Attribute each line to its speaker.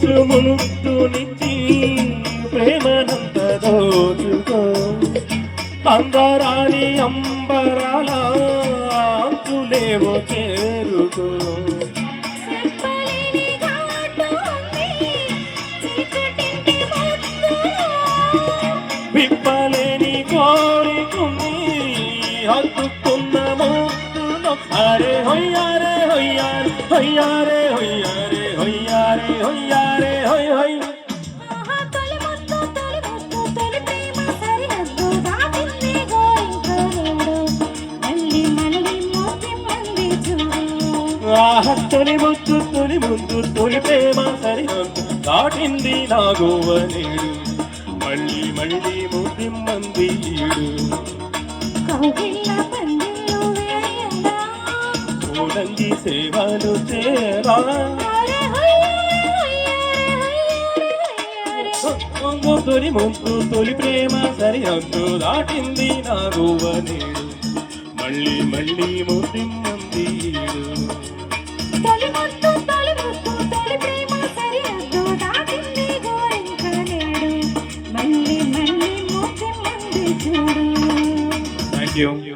Speaker 1: ముద్దునిచ్చి ప్రేమనంత దోచుకో అందరాని అంబరాల అంతులేవో చేరుకో విప్పలేని కోరికుని హత్తుకున్న ముద్దులో అరే హొయ్యారే హొయ్యారే హొయ్యారే హొయ్యారే హొయ్యారే హొయ్యారే హొయ్ హొయ్ తొలి ముద్దు తొలి ముందు తొలి ప్రేమ సరిహద్దు దాటింది నా గోవనేడు మళ్ళీ మళ్ళీ ముద్దిమ్మంది ఈడు కోడంగి సేవలు చేరా తొలి ముద్దు తొలి ప్రేమ సరిహద్దు దాటింది నా గోవనేడు మళ్ళీ మళ్ళీ ముద్దిమ్మంది ఈడు Thank you.